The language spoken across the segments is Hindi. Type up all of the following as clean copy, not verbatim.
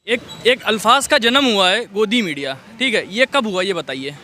एक एक अल्फाज का जन्म हुआ है गोदी मीडिया, ठीक है। ये कब हुआ ये बताइए।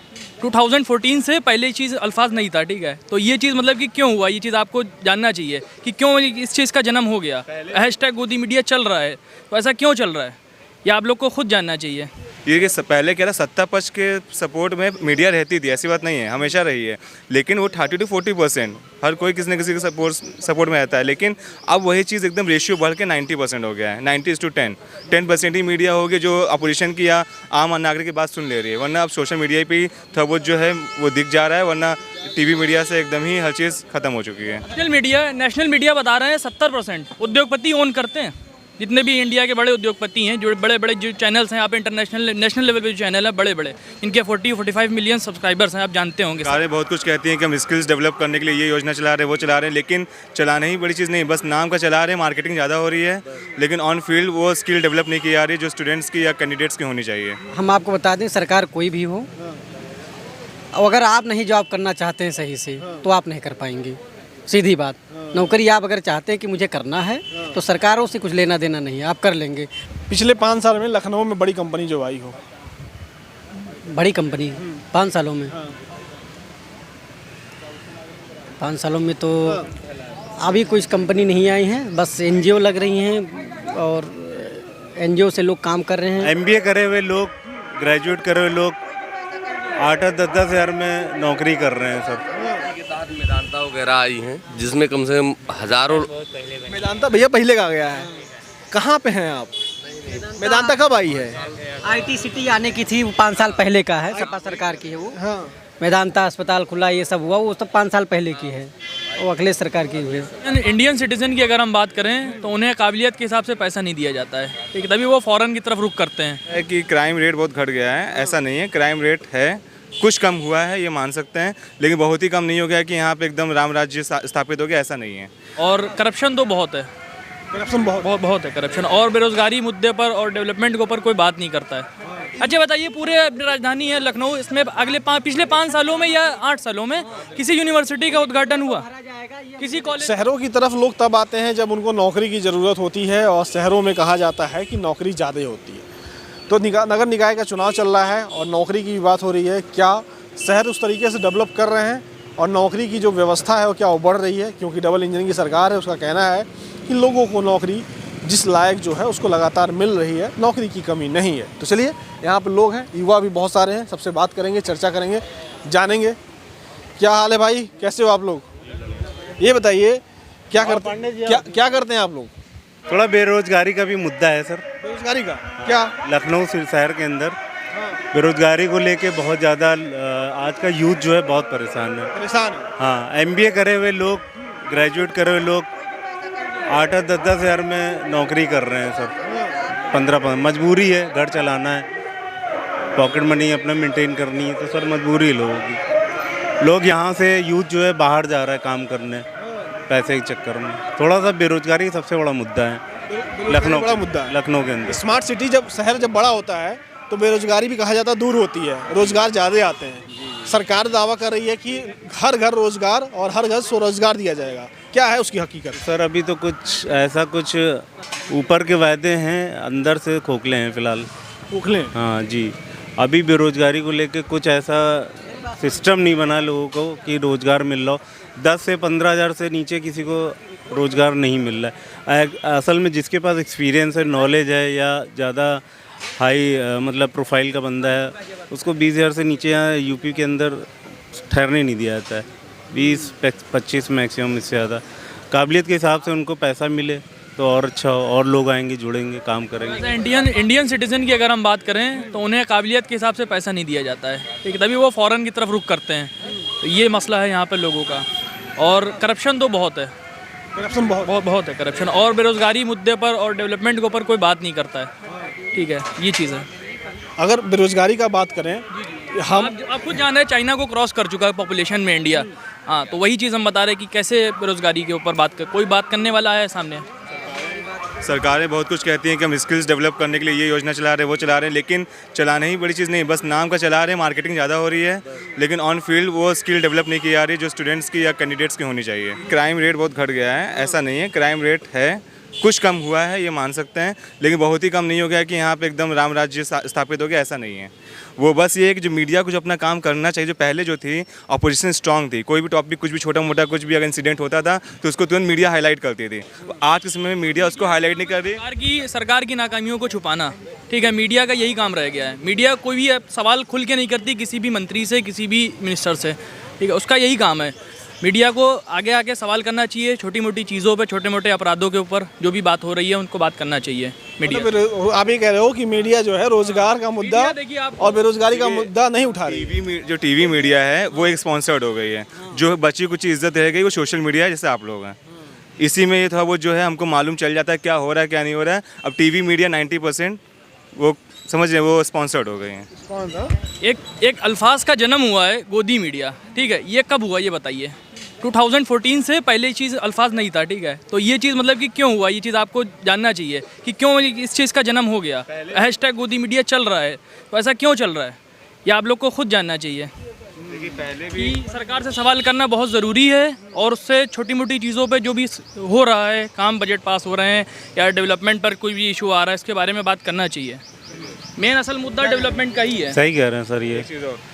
2014 से पहले ये चीज़ अल्फाज नहीं था, ठीक है। तो ये चीज़ मतलब कि क्यों हुआ, ये चीज़ आपको जानना चाहिए कि क्यों इस चीज़ का जन्म हो गया। हैशटैग गोदी मीडिया चल रहा है, तो ऐसा क्यों चल रहा है ये आप लोग को खुद जानना चाहिए। ये कि पहले क्या था, सत्ता पक्ष के सपोर्ट में मीडिया रहती थी, ऐसी बात नहीं है, हमेशा रही है। लेकिन वो 30 to 40% हर कोई किसी न किसी के सपोर्ट में रहता है। लेकिन अब वही चीज़ एकदम रेशियो बढ़ के 90% हो गया है। 90:10 10% ही मीडिया होगी जो अपोजिशन की या आम नागरिक की बात सुन ले रही है। वरना अब सोशल मीडिया पे थोड़ा बहुत जो है वो दिख जा रहा है, वरना टीवी मीडिया से एकदम ही हर चीज़ खत्म हो चुकी है। नेशनल मीडिया बता रहे हैं 70% उद्योगपति ओन करते हैं। जितने भी इंडिया के बड़े उद्योगपति हैं, जो बड़े बड़े जो चैनल्स हैं यहाँ पे नेशनल लेवल पे जो चैनल है बड़े बड़े, इनके 40-45 मिलियन सब्सक्राइबर्स हैं, आप जानते होंगे। सरकारें बहुत कुछ कहती हैं कि हम स्किल्स डेवलप करने के लिए ये योजना चला रहे हैं, वो चला रहे हैं, लेकिन चलाना ही बड़ी चीज़ नहीं, बस नाम का चला रहे हैं, मार्केटिंग ज़्यादा हो रही है, लेकिन ऑन फील्ड वो स्किल डेवलप नहीं की जा रही जो स्टूडेंट्स की या कैंडिडेट्स की होनी चाहिए। हम आपको बता दें, सरकार कोई भी हो, अगर आप नहीं जॉब करना चाहते हैं सही से तो आप नहीं कर पाएंगे। सीधी बात, नौकरी आप अगर चाहते हैं कि मुझे करना है तो सरकारों से कुछ लेना देना नहीं है, आप कर लेंगे। पिछले 5 साल में लखनऊ में बड़ी कंपनी जो आई हो, बड़ी कंपनी 5 सालों में, 5 सालों में तो अभी कुछ कंपनी नहीं आई है, बस एनजीओ लग रही हैं और एनजीओ से लोग काम कर रहे हैं। एमबीए करे हुए लोग, ग्रेजुएट करे हुए लोग 8-10 हज़ार में नौकरी कर रहे हैं सर। मेदांता वगैरह आई हैं जिसमें कम से कम हज़ारों। मेदांता भैया पहले का गया है, कहाँ पे हैं आप? मेदांता कब आई है? IT सिटी आने की थी, वो 5 साल पहले का है, सपा सरकार की है वो। हाँ, मेदांता अस्पताल खुला, ये सब हुआ, वो सब 5 साल पहले की है, वो अखिलेश सरकार की हुई है। इंडियन सिटीजन की अगर हम बात करें तो उन्हें काबिलियत के हिसाब से पैसा नहीं दिया जाता है, ठीक है, तभी वो फॉरेन की तरफ रुख करते हैं। है कि क्राइम रेट बहुत घट गया है, ऐसा नहीं है, क्राइम रेट है, कुछ कम हुआ है ये मान सकते हैं, लेकिन बहुत ही कम नहीं हो गया कि यहाँ पे एकदम राम राज्य स्थापित हो गया, ऐसा नहीं है। और करप्शन तो बहुत है, करप्शन बहुत है करप्शन, और बेरोजगारी मुद्दे पर और डेवलपमेंट के ऊपर कोई बात नहीं करता है। अच्छा बताइए, पूरे राजधानी है लखनऊ, इसमें पिछले 5 सालों में या 8 सालों में किसी यूनिवर्सिटी का उद्घाटन हुआ, किसी कॉलेज? शहरों की तरफ लोग तब आते हैं जब उनको नौकरी की ज़रूरत होती है, और शहरों में कहा जाता है कि नौकरी ज़्यादा होती है। तो नगर निकाय का चुनाव चल रहा है और नौकरी की बात हो रही है, क्या शहर उस तरीके से डेवलप कर रहे हैं और नौकरी की जो व्यवस्था है वो क्या वो बढ़ रही है? क्योंकि डबल इंजन की सरकार है, उसका कहना है कि लोगों को नौकरी जिस लायक जो है उसको लगातार मिल रही है, नौकरी की कमी नहीं है। तो चलिए, यहाँ पर लोग हैं, युवा भी बहुत सारे हैं, सबसे बात करेंगे, चर्चा करेंगे, जानेंगे क्या हाल है। भाई कैसे हो आप लोग? ये बताइए क्या करते हैं आप लोग? थोड़ा बेरोजगारी का भी मुद्दा है सर। बेरोजगारी का क्या? लखनऊ शहर के अंदर बेरोजगारी को लेके बहुत ज़्यादा आज का यूथ जो है बहुत परेशान है। हाँ, एमबीए करे हुए लोग, ग्रेजुएट करे हुए लोग 8-10 हज़ार में नौकरी कर रहे हैं सर। 15 मजबूरी है, घर चलाना है, पॉकेट मनी अपना मेंटेन करनी है, तो सर मजबूरी है लोगों की। लोग यहाँ से यूथ जो है बाहर जा रहा है काम करने पैसे के चक्कर में। थोड़ा सा बेरोजगारी सबसे बड़ा मुद्दा है लखनऊ, बड़ा मुद्दा है लखनऊ के अंदर। स्मार्ट सिटी शहर जब बड़ा होता है तो बेरोजगारी भी कहा जाता है दूर होती है, रोजगार ज़्यादा आते हैं। सरकार दावा कर रही है कि हर घर रोजगार और हर घर स्वरोजगार दिया जाएगा, क्या है उसकी हकीकत? सर अभी तो कुछ ऐसा कुछ ऊपर के वायदे हैं, अंदर से खोखले हैं फिलहाल। खोखले? हाँ जी, अभी बेरोजगारी को लेके कुछ ऐसा सिस्टम नहीं बना लोगों को कि रोज़गार मिल रहा हो। 10 से 15 हज़ार से नीचे किसी को रोज़गार नहीं मिल रहा है। असल में जिसके पास एक्सपीरियंस है, नॉलेज है, या ज़्यादा हाई मतलब प्रोफाइल का बंदा है, उसको 20 हज़ार से नीचे यहाँ यूपी के अंदर ठहरने नहीं दिया जाता है। 20-25 मैक्सिमम, इससे ज़्यादा काबिलियत के हिसाब से उनको पैसा मिले तो और अच्छा, और लोग आएंगे, जुड़ेंगे, काम करेंगे। इंडियन सिटीजन की अगर हम बात करें तो उन्हें काबिलियत के हिसाब से पैसा नहीं दिया जाता है, ठीक है, तभी वो फॉरेन की तरफ रुख करते हैं। तो ये मसला है यहाँ पे लोगों का। और करप्शन तो बहुत है, करप्शन बहुत है करप्शन, और बेरोजगारी मुद्दे पर और डेवलपमेंट के ऊपर कोई बात नहीं करता है, ठीक है, ये चीज़ है। अगर बेरोजगारी का बात करें, आप खुद जान रहे हैं चाइना को क्रॉस कर चुका है पॉपुलेशन में इंडिया। हाँ, तो वही चीज़ हम बता रहे हैं कि कैसे बेरोजगारी के ऊपर कोई बात करने वाला है सामने। सरकारें बहुत कुछ कहती हैं कि हम स्किल्स डेवलप करने के लिए ये योजना चला रहे हैं, वो चला रहे हैं, लेकिन चलाना ही बड़ी चीज़ नहीं, बस नाम का चला रहे हैं, मार्केटिंग ज़्यादा हो रही है, लेकिन ऑन फील्ड वो स्किल डेवलप नहीं की जा रही जो स्टूडेंट्स की या कैंडिडेट्स की होनी चाहिए। क्राइम रेट बहुत घट गया है, ऐसा नहीं है, क्राइम रेट है, कुछ कम हुआ है ये मान सकते हैं, लेकिन बहुत ही कम नहीं हो गया कि यहाँ पे एकदम राम राज्य स्थापित हो गया, ऐसा नहीं है। वो बस ये है कि जो मीडिया को जो अपना काम करना चाहिए, जो पहले जो थी अपोजिशन स्ट्रांग थी, कोई भी टॉपिक कुछ भी छोटा मोटा कुछ भी अगर इंसिडेंट होता था तो उसको तुरंत मीडिया हाईलाइट करती थी। आज के समय में मीडिया उसको हाईलाइट नहीं कर रही। सरकार की नाकामियों को छुपाना, ठीक है, मीडिया का यही काम रह गया है। मीडिया कोई भी अब सवाल खुल के नहीं करती किसी भी मंत्री से, किसी भी मिनिस्टर से, ठीक है, उसका यही काम है। मीडिया को आगे आके सवाल करना चाहिए, छोटी मोटी चीज़ों पे, छोटे मोटे अपराधों के ऊपर जो भी बात हो रही है उनको बात करना चाहिए मीडिया। मतलब आप ये कह रहे हो कि मीडिया जो है रोजगार का मुद्दा और बेरोजगारी का मुद्दा नहीं उठा रही। जो टीवी मीडिया है वो एक स्पॉन्सर्ड हो गई है। जो बची कुछ इज्जत रह गई वो सोशल मीडिया है, जैसे आप लोग हैं। इसी में ये थोड़ा वो जो है हमको मालूम चल जाता है क्या हो रहा है क्या नहीं हो रहा है। अब टीवी मीडिया 90% वो समझ रहे हैं, वो स्पॉन्सर्ड हो गए हैं। एक अल्फाज का जन्म हुआ है, गोदी मीडिया, ठीक है, ये कब हुआ ये बताइए। 2014 से पहले चीज़ अल्फाज नहीं था, ठीक है, तो ये चीज़ मतलब कि क्यों हुआ, ये चीज़ आपको जानना चाहिए कि क्यों इस चीज़ का जन्म हो गया। हैशटैग गोदी मीडिया चल रहा है, तो ऐसा क्यों चल रहा है ये आप लोग को खुद जानना चाहिए। पहले भी कि सरकार से सवाल करना बहुत ज़रूरी है, और उससे छोटी मोटी चीज़ों पे जो भी हो रहा है काम, बजट पास हो रहे हैं या डेवलपमेंट पर कोई भी इशू आ रहा है, इसके बारे में बात करना चाहिए। मेन असल मुद्दा डेवलपमेंट का ही है। सही कह रहे हैं सर।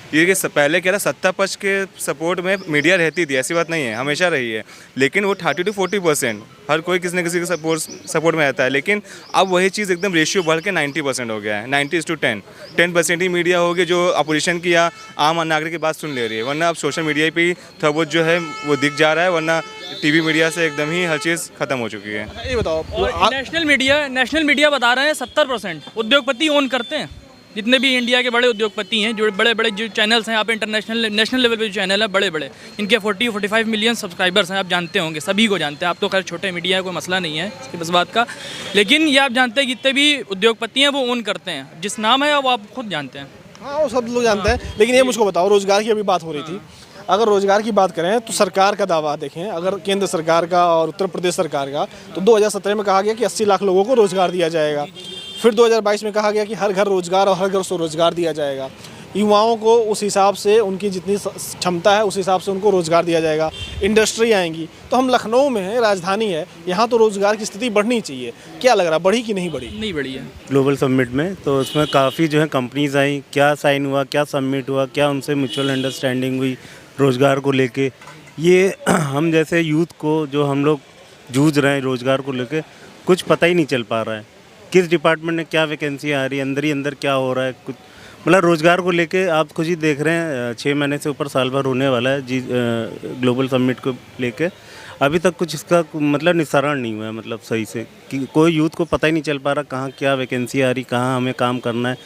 ये कि पहले क्या था, सत्ता पक्ष के सपोर्ट में मीडिया रहती थी, ऐसी बात नहीं है, हमेशा रही है। लेकिन वो 30 to 40% हर कोई किसी न किसी के सपोर्ट में रहता है। लेकिन अब वही चीज़ एकदम रेशियो बढ़ के 90% हो गया है। 90:10 10% ही मीडिया होगी जो अपोजिशन की या आम नागरिक की बात सुन ले रही है। वरना अब सोशल मीडिया पे थोड़ा बहुत जो है वो दिख जा रहा है, वरना टीवी मीडिया से एकदम ही हर चीज़ खत्म हो चुकी है। ये बताओ, और नेशनल मीडिया बता रहे हैं 70% उद्योगपति ओन करते हैं। जितने भी इंडिया के बड़े उद्योगपति हैं, जो बड़े बड़े जो चैनल्स हैं यहाँ पे, नेशनल लेवल पे जो चैनल है बड़े बड़े, इनके 40-45 मिलियन सब्सक्राइबर्स हैं। आप जानते होंगे, सभी को जानते हैं। आप तो खैर छोटे मीडिया कोई मसला नहीं है इसकी बस बात का, लेकिन ये आप जानते हैं जितने भी उद्योगपति हैं वो ओन करते हैं। जिस नाम है वो आप खुद जानते हैं। हाँ, वो सब लोग जानते हैं। लेकिन ये मुझको बताओ, रोजगार की अभी बात हो रही थी, अगर रोजगार की बात करें तो सरकार का दावा देखें, अगर केंद्र सरकार का और उत्तर प्रदेश सरकार का, तो 2017 में कहा गया कि 80 लाख लोगों को रोजगार दिया जाएगा। फिर 2022 में कहा गया कि हर घर रोजगार और हर घर स्वरोजगार दिया जाएगा। युवाओं को उस हिसाब से, उनकी जितनी क्षमता है उस हिसाब से उनको रोजगार दिया जाएगा, इंडस्ट्री आएंगी। तो हम लखनऊ में है, राजधानी है, यहाँ तो रोजगार की स्थिति बढ़नी चाहिए। क्या लग रहा है, बढ़ी कि नहीं बढ़ी? नहीं बढ़ी है। ग्लोबल समिट में तो उसमें काफ़ी जो है कंपनीज आई, क्या साइन हुआ, क्या सबमिट हुआ, क्या उनसे म्यूचुअल अंडरस्टैंडिंग हुई रोज़गार को लेके। ये हम जैसे यूथ को, जो हम लोग जूझ रहे हैं रोज़गार को लेके, कुछ पता ही नहीं चल पा रहा है किस डिपार्टमेंट में क्या वैकेंसी आ रही है, अंदर ही अंदर क्या हो रहा है। कुछ मतलब रोज़गार को लेके आप खुद ही देख रहे हैं, 6 महीने से ऊपर साल भर होने वाला है जी ग्लोबल समिट को लेके, अभी तक कुछ इसका मतलब निस्तारण नहीं हुआ है, मतलब सही से कि कोई यूथ को पता ही नहीं चल पा रहा कहाँ क्या वैकेंसी आ रही, कहाँ हमें काम करना है,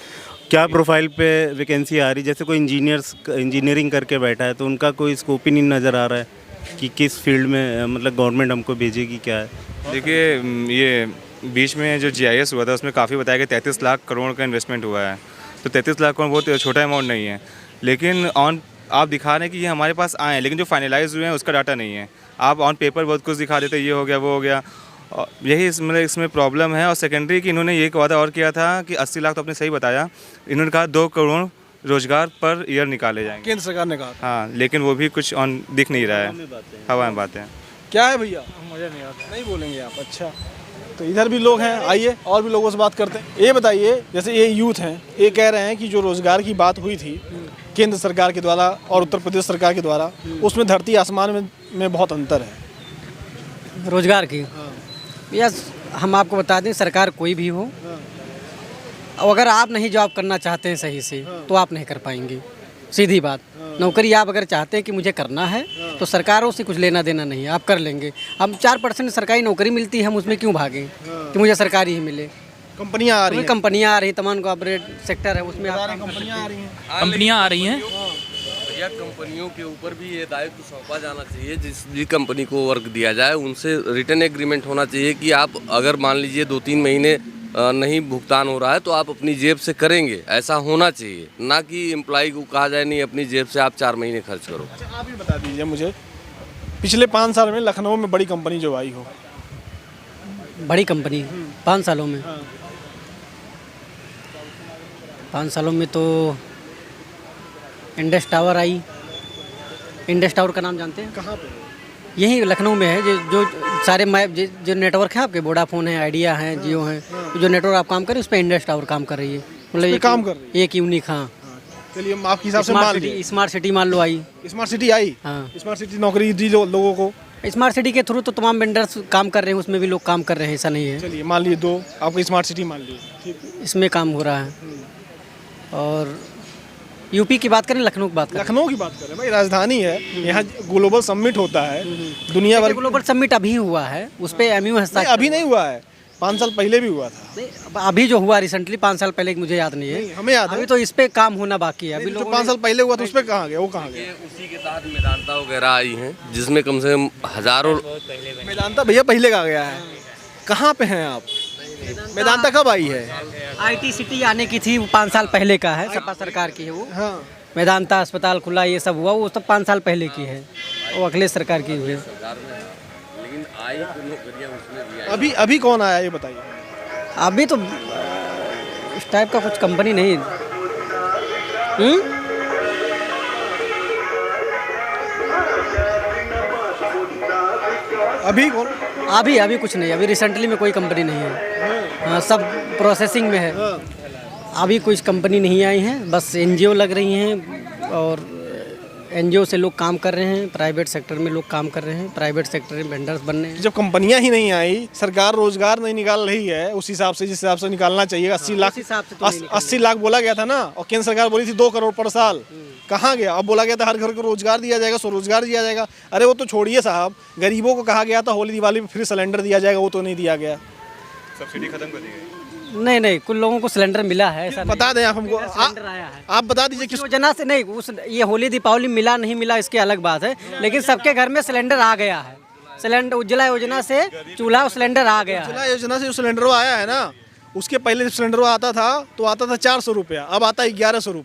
क्या प्रोफाइल पे वैकेंसी आ रही। जैसे कोई इंजीनियरिंग करके बैठा है तो उनका कोई स्कोप ही नहीं नज़र आ रहा है कि किस फील्ड में मतलब गवर्नमेंट हमको भेजेगी क्या है। देखिए, ये बीच में जो GIS हुआ था उसमें काफ़ी बताया कि 33 लाख करोड़ का इन्वेस्टमेंट हुआ है। तो 33 लाख करोड़ बहुत छोटा अमाउंट नहीं है। लेकिन आप दिखा रहे हैं कि ये हमारे पास आए हैं, लेकिन जो फाइनलाइज हुए हैं उसका डाटा नहीं है। आप ऑन पेपर बहुत कुछ दिखा देते, ये हो गया वो हो गया, यही इसमें प्रॉब्लम है। और सेकेंडरी कि इन्होंने ये वादा और किया था कि 80 लाख, तो आपने सही बताया, इन्होंने कहा 2 करोड़ रोजगार पर ईयर निकाले जाएंगे, केंद्र सरकार ने कहा। हाँ, लेकिन वो भी कुछ ऑन दिख नहीं रहा है, हवा में बातें। क्या है भैया? मुझे नहीं आता, नहीं बोलेंगे आप? अच्छा, तो इधर भी लोग हैं, आइए और भी लोगों से बात करते हैं। ये बताइए, जैसे ये यूथ हैं, ये कह रहे हैं कि जो रोजगार की बात हुई थी केंद्र सरकार के द्वारा और उत्तर प्रदेश सरकार के द्वारा, उसमें धरती आसमान में बहुत अंतर है। रोजगार की यस, हम आपको बता दें, सरकार कोई भी हो, अगर आप नहीं जॉब करना चाहते हैं सही से तो आप नहीं कर पाएंगे, सीधी बात। नौकरी आप अगर चाहते हैं कि मुझे करना है तो सरकारों से कुछ लेना देना नहीं है, आप कर लेंगे। हम 4% सरकारी नौकरी मिलती है, हम उसमें क्यों भागें कि मुझे सरकारी ही मिले। कंपनियां आ रही हैं, कंपनियां आ रही, तमाम कॉर्पोरेट सेक्टर है उसमें कंपनियां आ रही हैं। कंपनियां आ रही हैं। भैया, कंपनियों के ऊपर भी ये दायित्व सौंपा जाना चाहिए। जिस भी कंपनी को वर्क दिया जाए उनसे रिटर्न एग्रीमेंट होना चाहिए कि आप अगर मान लीजिए 2-3 महीने नहीं भुगतान हो रहा है तो आप अपनी जेब से करेंगे, ऐसा होना चाहिए। ना कि एम्प्लॉय को कहा जाए नहीं अपनी जेब से आप 4 महीने खर्च करो। अच्छा, आप ही बता दीजिए मुझे, पिछले 5 साल में लखनऊ में बड़ी कंपनी जो आई हो, बड़ी कंपनी 5 सालों में, 5 सालों में तो इंडस टावर आई। इंडस टावर का नाम जानते हैं? कहाँ पे? यही लखनऊ में है जो सारे जो नेटवर्क है आपके, वोडाफोन है, आइडिया है, जियो है, जो नेटवर्क आप काम कर रहे हैं उस पर इंडस टावर काम कर रही है। मतलब पे काम कर रही एक यूनिक। हाँ, चलिए हम आपके हिसाब से मान लिए स्मार्ट सिटी मान लो आई। स्मार्ट सिटी आई। हाँ, स्मार्ट सिटी नौकरी दी लोगों को। स्मार्ट सिटी के थ्रू तो तमाम वेंडर्स काम कर रहे हैं, उसमें भी लोग काम कर रहे हैं, ऐसा नहीं है। चलिए मान लिए 2 आपको स्मार्ट सिटी मान लिए, ठीक है। इसमें काम हो रहा है। और यूपी की बात करें, लखनऊ की बात करें। लखनऊ की बात करें भाई, राजधानी है, यहाँ ग्लोबल समिट होता है दुनिया भर। ग्लोबल समिट अभी हुआ है, उस पर एमयू हस्ताक्षर अभी नहीं हुआ है, 5 साल पहले भी हुआ था। अभी जो हुआ रिसेंटली 5 साल पहले मुझे याद नहीं है, हमें याद है। अभी तो इस पे काम होना बाकी है। अभी जो लोग 5 साल पहले हुआ था उस पर कहाँ गया, वो कहाँ गया? उसी के तहत मेदांता वगैरह आई हैं जिसमें कम से कम हजारों। मेदांता भैया पहले का गया है, कहाँ पे हैं आप? मेदांता कब आई है? IT सिटी आने की थी, वो 5 साल पहले का है, सपा सरकार की है वो। हाँ, मेदांता अस्पताल खुला, ये सब हुआ, वो सब 5 साल पहले की है, वो अखिलेश सरकार की हुई है। लेकिन आई तो नौकरियां उसमें भी आई। अभी कौन आया ये बताइए। अभी तो इस टाइप का कुछ कंपनी नहीं। अभी कौन? अभी कुछ नहीं, अभी रिसेंटली में कोई कंपनी नहीं है। हाँ, सब प्रोसेसिंग में है। अभी कुछ कंपनी नहीं आई है, बस NGO लग रही हैं और NGO से लोग काम कर रहे हैं, प्राइवेट सेक्टर में लोग काम कर रहे हैं, प्राइवेट सेक्टर में वेंडर्स बन रहे हैं। जब कंपनियां ही नहीं आई, सरकार रोजगार नहीं निकाल रही है उस हिसाब से, जिस हिसाब से निकालना चाहिए 80 लाख, 80 लाख बोला गया था ना, और केंद्र सरकार बोली थी 2 करोड़ पर साल, कहाँ गया? अब बोला गया था हर घर को रोजगार दिया जाएगा, स्वरोजगार दिया जाएगा। अरे वो तो छोड़िए साहब, गरीबों को कहा गया था होली दिवाली में फ्री सिलेंडर दिया जाएगा, वो तो नहीं दिया गया। सब्सिडी खत्म कर दी गई। नहीं, कुछ लोगों को सिलेंडर मिला है, ऐसा बता दें आप हमको, सिलेंडर आया है। आप बता दीजिए किस योजना से नहीं, उस ये होली दीपावली मिला नहीं मिला इसकी अलग बात है, लेकिन सबके घर में सिलेंडर आ गया है। सिलेंडर उज्ज्वला योजना से चूल्हा और सिलेंडर आ गया है। उज्ज्वला योजना से जो सिलेंडर आया है ना, उसके पहले सिलेंडर आता था तो आता था 400 रुपया, अब आता है 1100 रुपये।